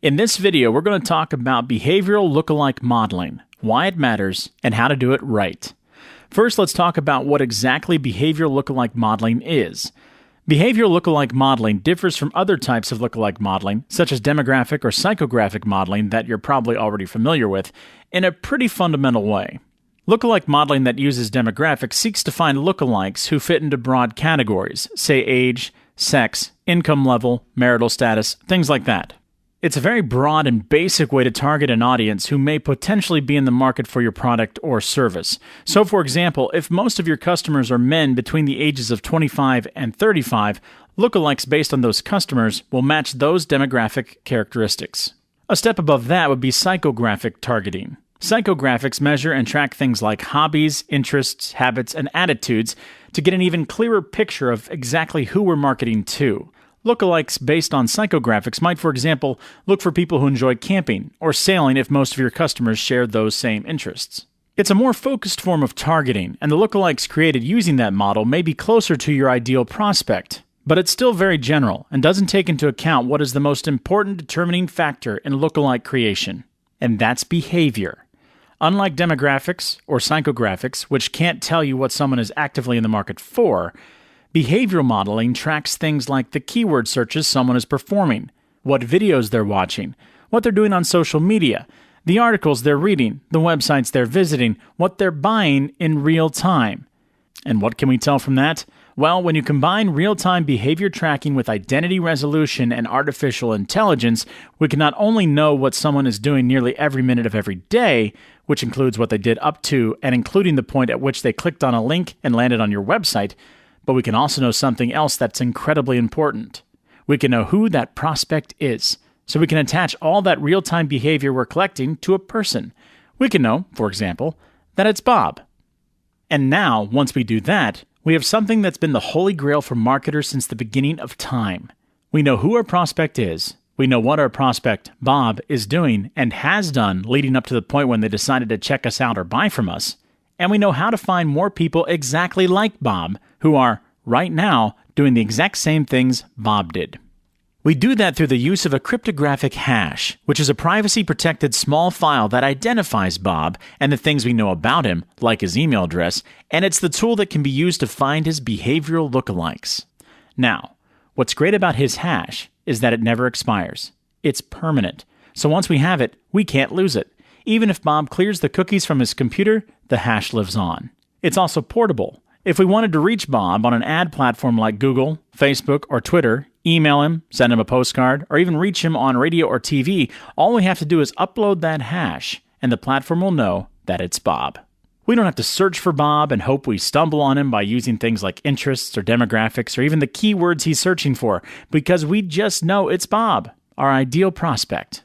In this video, we're going to talk about behavioral lookalike modeling, why it matters, and how to do it right. First, let's talk about what exactly behavioral lookalike modeling is. Behavioral lookalike modeling differs from other types of lookalike modeling, such as demographic or psychographic modeling that you're probably already familiar with, in a pretty fundamental way. Lookalike modeling that uses demographics seeks to find lookalikes who fit into broad categories, say age, sex, income level, marital status, things like that. It's a very broad and basic way to target an audience who may potentially be in the market for your product or service. So, for example, if most of your customers are men between the ages of 25 and 35, lookalikes based on those customers will match those demographic characteristics. A step above that would be psychographic targeting. Psychographics measure and track things like hobbies, interests, habits, and attitudes to get an even clearer picture of exactly who we're marketing to. Lookalikes based on psychographics might, for example, look for people who enjoy camping or sailing if most of your customers share those same interests. It's a more focused form of targeting, and the lookalikes created using that model may be closer to your ideal prospect. But it's still very general and doesn't take into account what is the most important determining factor in lookalike creation, and that's behavior. Unlike demographics or psychographics, which can't tell you what someone is actively in the market for, behavioral modeling tracks things like the keyword searches someone is performing, what videos they're watching, what they're doing on social media, the articles they're reading, the websites they're visiting, what they're buying in real time. And what can we tell from that? Well, when you combine real-time behavior tracking with identity resolution and artificial intelligence, we can not only know what someone is doing nearly every minute of every day, which includes what they did up to and including the point at which they clicked on a link and landed on your website, but we can also know something else that's incredibly important. We can know who that prospect is, so we can attach all that real-time behavior we're collecting to a person. We can know, for example, that it's Bob. And now, once we do that, we have something that's been the holy grail for marketers since the beginning of time. We know who our prospect is, we know what our prospect, Bob, is doing and has done leading up to the point when they decided to check us out or buy from us, and we know how to find more people exactly like Bob who are, right now, doing the exact same things Bob did. We do that through the use of a cryptographic hash, which is a privacy-protected small file that identifies Bob and the things we know about him, like his email address, and it's the tool that can be used to find his behavioral lookalikes. Now, what's great about his hash is that it never expires. It's permanent, so once we have it, we can't lose it. Even if Bob clears the cookies from his computer, the hash lives on. It's also portable. If we wanted to reach Bob on an ad platform like Google, Facebook, or Twitter, email him, send him a postcard, or even reach him on radio or TV, all we have to do is upload that hash, and the platform will know that it's Bob. We don't have to search for Bob and hope we stumble on him by using things like interests or demographics or even the keywords he's searching for, because we just know it's Bob, our ideal prospect.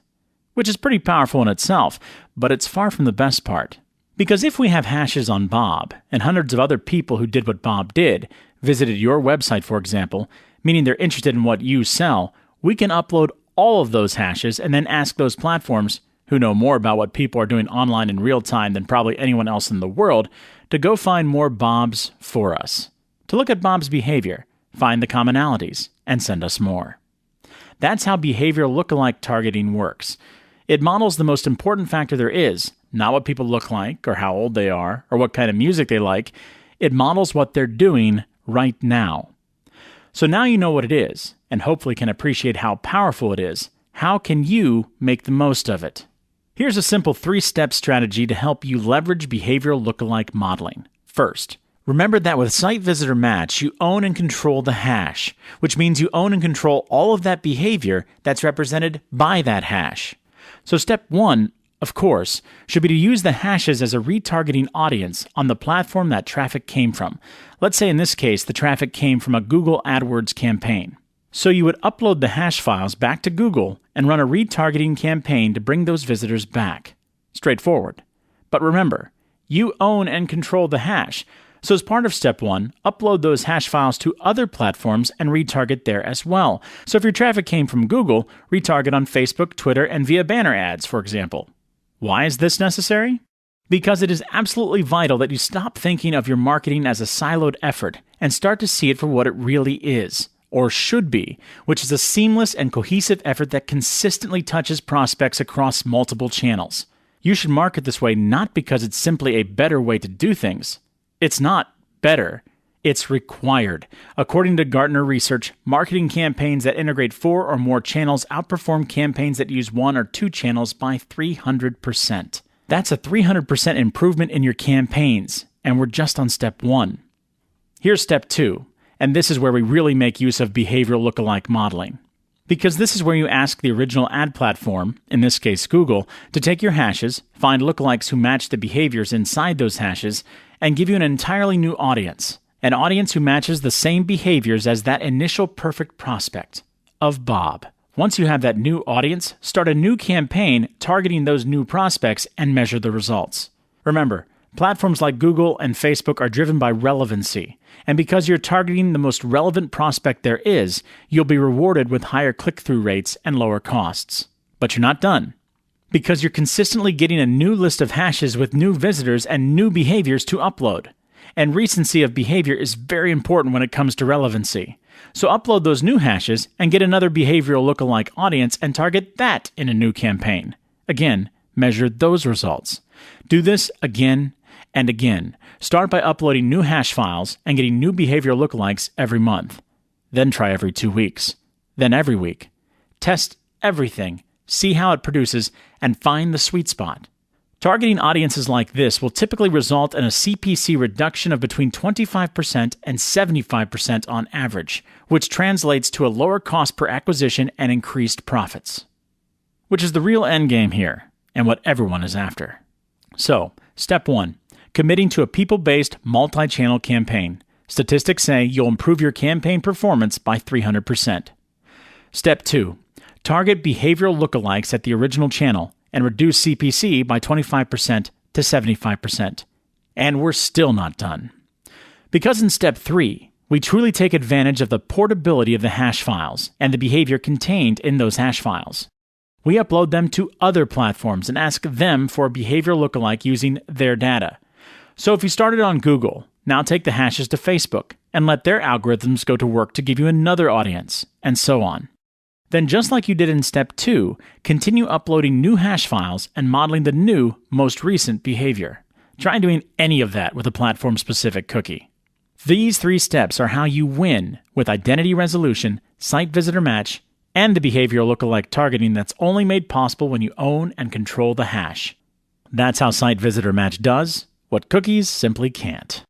Which is pretty powerful in itself, but it's far from the best part. Because if we have hashes on Bob, and hundreds of other people who did what Bob did, visited your website for example, meaning they're interested in what you sell, we can upload all of those hashes and then ask those platforms, who know more about what people are doing online in real time than probably anyone else in the world, to go find more Bobs for us. To look at Bob's behavior, find the commonalities, and send us more. That's how behavioral lookalike targeting works. It models the most important factor there is, not what people look like, or how old they are, or what kind of music they like. It models what they're doing right now. So now you know what it is, and hopefully can appreciate how powerful it is. How can you make the most of it? Here's a simple 3-step strategy to help you leverage behavioral lookalike modeling. First, remember that with Site Visitor Match, you own and control the hash, which means you own and control all of that behavior that's represented by that hash. So step 1, of course, should be to use the hashes as a retargeting audience on the platform that traffic came from. Let's say in this case, the traffic came from a Google AdWords campaign. So you would upload the hash files back to Google and run a retargeting campaign to bring those visitors back. Straightforward. But remember, you own and control the hash. So as part of step 1, upload those hash files to other platforms and retarget there as well. So if your traffic came from Google, retarget on Facebook, Twitter, and via banner ads, for example. Why is this necessary? Because it is absolutely vital that you stop thinking of your marketing as a siloed effort and start to see it for what it really is, or should be, which is a seamless and cohesive effort that consistently touches prospects across multiple channels. You should market this way not because it's simply a better way to do things. It's not better. It's required. According to Gartner research, marketing campaigns that integrate 4 or more channels outperform campaigns that use 1 or 2 channels by 300%. That's a 300% improvement in your campaigns, and we're just on step 1. Here's step 2. And this is where we really make use of behavioral lookalike modeling. Because this is where you ask the original ad platform, in this case Google, to take your hashes, find lookalikes who match the behaviors inside those hashes, and give you an entirely new audience. An audience who matches the same behaviors as that initial perfect prospect of Bob. Once you have that new audience, start a new campaign targeting those new prospects and measure the results. Remember, platforms like Google and Facebook are driven by relevancy, and because you're targeting the most relevant prospect there is, you'll be rewarded with higher click-through rates and lower costs. But you're not done. Because you're consistently getting a new list of hashes with new visitors and new behaviors to upload. And recency of behavior is very important when it comes to relevancy. So upload those new hashes and get another behavioral lookalike audience and target that in a new campaign. Again, measure those results. Do this again and again. Start by uploading new hash files and getting new behavioral lookalikes every month. Then try every 2 weeks. Then every week. Test everything, see how it produces, and find the sweet spot. Targeting audiences like this will typically result in a CPC reduction of between 25% and 75% on average, which translates to a lower cost per acquisition and increased profits. Which is the real end game here, and what everyone is after. So, step 1. Committing to a people-based, multi-channel campaign. Statistics say you'll improve your campaign performance by 300%. Step 2. Target behavioral lookalikes at the original channel and reduce CPC by 25% to 75%. And we're still not done. Because in step 3, we truly take advantage of the portability of the hash files and the behavior contained in those hash files. We upload them to other platforms and ask them for a behavioral lookalike using their data. So if you started on Google, now take the hashes to Facebook and let their algorithms go to work to give you another audience, and so on. Then just like you did in step 2, continue uploading new hash files and modeling the new, most recent behavior. Try doing any of that with a platform-specific cookie. These 3 steps are how you win with identity resolution, site visitor match, and the behavioral lookalike targeting that's only made possible when you own and control the hash. That's how site visitor match does what cookies simply can't.